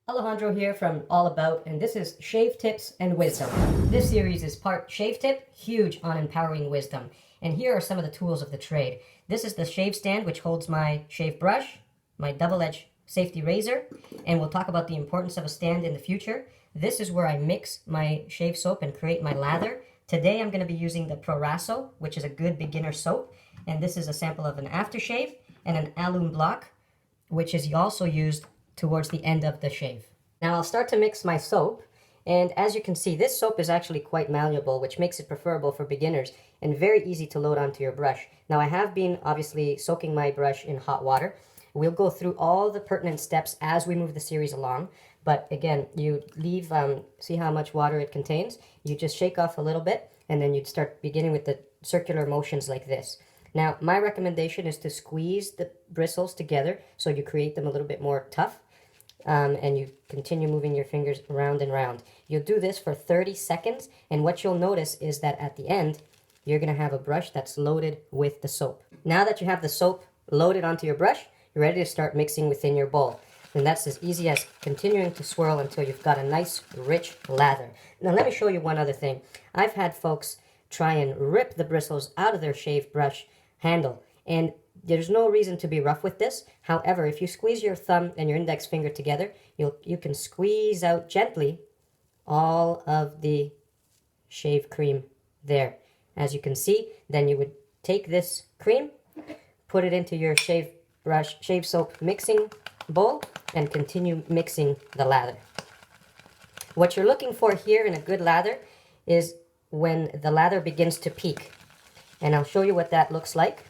Alejandro here from All About, and this is Shave Tips and Wisdom. This series is part shave tip, huge on empowering wisdom. And here are some of the tools of the trade. This is the shave stand, which holds my shave brush, my double-edged safety razor, and we'll talk about the importance of a stand in the future. This is where I mix my shave soap and create my lather. Today I'm going to be using the Proraso, which is a good beginner soap, and this is a sample of an aftershave and an alum block, which is also used towards the end of the shave. Now I'll start to mix my soap, and as you can see, this soap is actually quite malleable, which makes it preferable for beginners and very easy to load onto your brush. Now I have been obviously soaking my brush in hot water. We'll go through all the pertinent steps as we move the series along, but again, you leave, see how much water it contains? You just shake off a little bit, and then you'd start beginning with the circular motions like this. Now, my recommendation is to squeeze the bristles together so you create them a little bit more tough, and you continue moving your fingers round and round. You'll do this for 30 seconds, and what you'll notice is that at the end, you're going to have a brush that's loaded with the soap. Now that you have the soap loaded onto your brush, you're ready to start mixing within your bowl. And that's as easy as continuing to swirl until you've got a nice, rich lather. Now let me show you one other thing. I've had folks try and rip the bristles out of their shave brush handle, and there's no reason to be rough with this. However, if you squeeze your thumb and your index finger together, you can squeeze out gently all of the shave cream there. As you can see, then you would take this cream, put it into your shave soap mixing bowl, and continue mixing the lather. What you're looking for here in a good lather is when the lather begins to peak. And I'll show you what that looks like.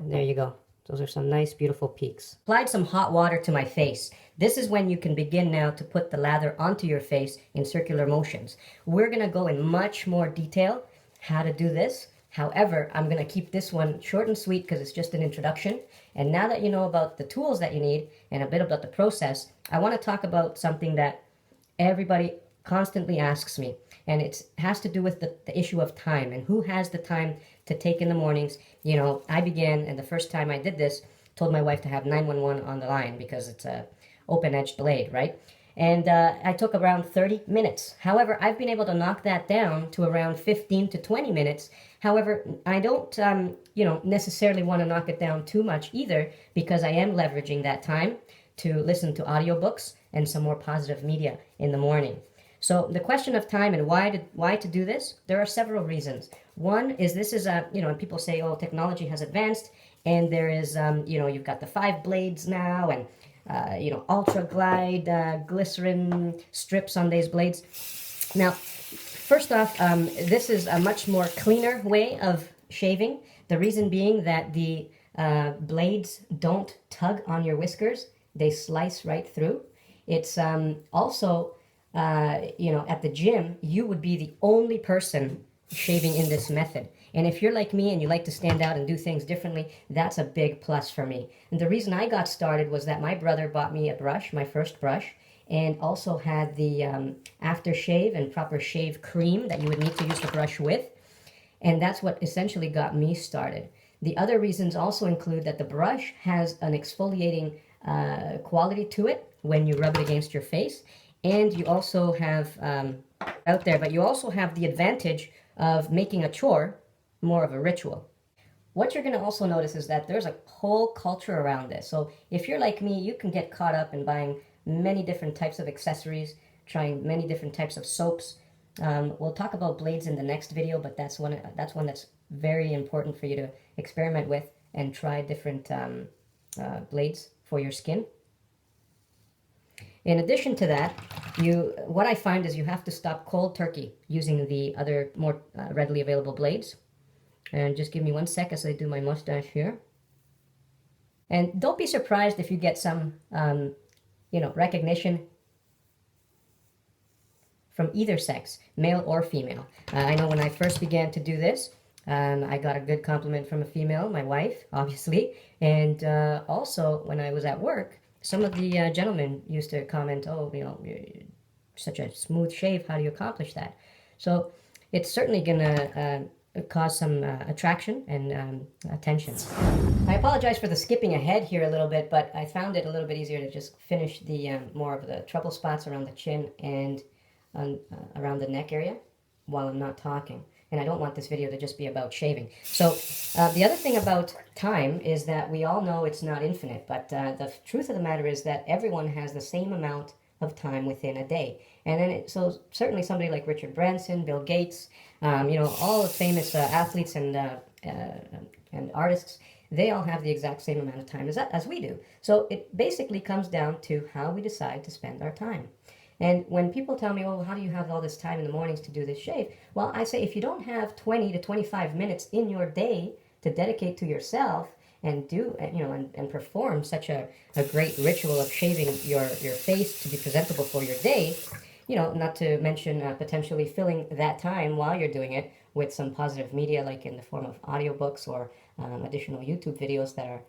There you go. Those are some nice, beautiful peaks. Applied some hot water to my face. This is when you can begin now to put the lather onto your face in circular motions. We're going to go in much more detail how to do this. However, I'm going to keep this one short and sweet because it's just an introduction. And now that you know about the tools that you need and a bit about the process, I want to talk about something that everybody constantly asks me. And it has to do with the issue of time and who has the time to take in the mornings. You know, I began, and the first time I did this, told my wife to have 911 on the line because it's a open-edged blade, right? And I took around 30 minutes. However, I've been able to knock that down to around 15 to 20 minutes. However, I don't, necessarily want to knock it down too much either, because I am leveraging that time to listen to audiobooks and some more positive media in the morning. So the question of time and why to do this, there are several reasons. One is this is and people say, oh, technology has advanced, and there is, you've got the 5 blades now, and ultra glide glycerin strips on these blades. Now, first off, this is a much more cleaner way of shaving. The reason being that the blades don't tug on your whiskers; they slice right through. It's also at the gym, you would be the only person shaving in this method. And if you're like me and you like to stand out and do things differently, that's a big plus for me. And the reason I got started was that my brother bought me a brush, my first brush, and also had the aftershave and proper shave cream that you would need to use the brush with. And that's what essentially got me started. The other reasons also include that the brush has an exfoliating quality to it when you rub it against your face. And you also have, you also have the advantage of making a chore more of a ritual. What you're going to also notice is that there's a whole culture around this. So if you're like me, you can get caught up in buying many different types of accessories, trying many different types of soaps. We'll talk about blades in the next video, but that's one that's very important for you to experiment with and try different blades for your skin. In addition to that, what I find is you have to stop cold turkey using the other more readily available blades. And just give me 1 second as I do my mustache here. And don't be surprised if you get some, recognition from either sex, male or female. I know when I first began to do this, I got a good compliment from a female, my wife, obviously. And also, when I was at work, some of the gentlemen used to comment, oh, you're such a smooth shave, how do you accomplish that? So it's certainly going to cause some attraction and attention. I apologize for the skipping ahead here a little bit, but I found it a little bit easier to just finish the more of the trouble spots around the chin and around the neck area while I'm not talking. And I don't want this video to just be about shaving. So the other thing about time is that we all know it's not infinite, but the truth of the matter is that everyone has the same amount of time within a day. And then so certainly somebody like Richard Branson, Bill Gates, all the famous athletes and artists, they all have the exact same amount of time as we do. So it basically comes down to how we decide to spend our time. And when people tell me, well, how do you have all this time in the mornings to do this shave? Well, I say if you don't have 20 to 25 minutes in your day to dedicate to yourself and do, and perform such a great ritual of shaving your face to be presentable for your day, not to mention potentially filling that time while you're doing it with some positive media, like in the form of audiobooks or additional YouTube videos that are,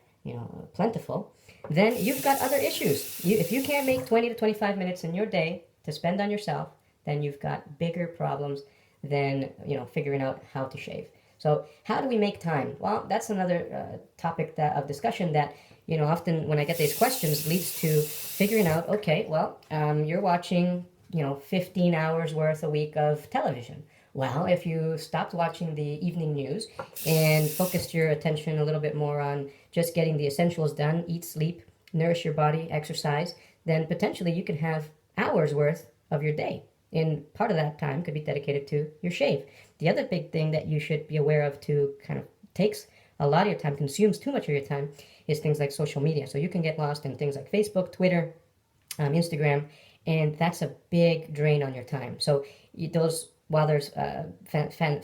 plentiful, then you've got other issues. If you can't make 20 to 25 minutes in your day to spend on yourself, then you've got bigger problems than, figuring out how to shave. So how do we make time? Well, that's another topic of discussion that, often when I get these questions leads to figuring out, okay, well, you're watching, 15 hours worth a week of television. Well, if you stopped watching the evening news and focused your attention a little bit more on just getting the essentials done, eat, sleep, nourish your body, exercise, then potentially you can have hours worth of your day. And part of that time could be dedicated to your shave. The other big thing that you should be aware of to kind of takes a lot of your time, consumes too much of your time, is things like social media. So you can get lost in things like Facebook, Twitter, Instagram, and that's a big drain on your time. So while there's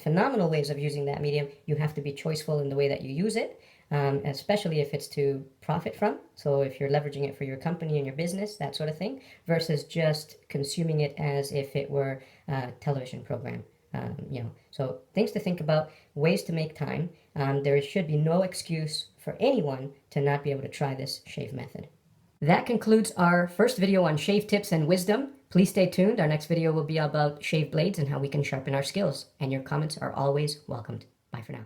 phenomenal ways of using that medium, you have to be choiceful in the way that you use it, especially if it's to profit from. So if you're leveraging it for your company and your business, that sort of thing, versus just consuming it as if it were a television program. So things to think about, ways to make time. There should be no excuse for anyone to not be able to try this shave method. That concludes our first video on shave tips and wisdom. Please stay tuned. Our next video will be about shave blades and how we can sharpen our skills. And your comments are always welcomed. Bye for now.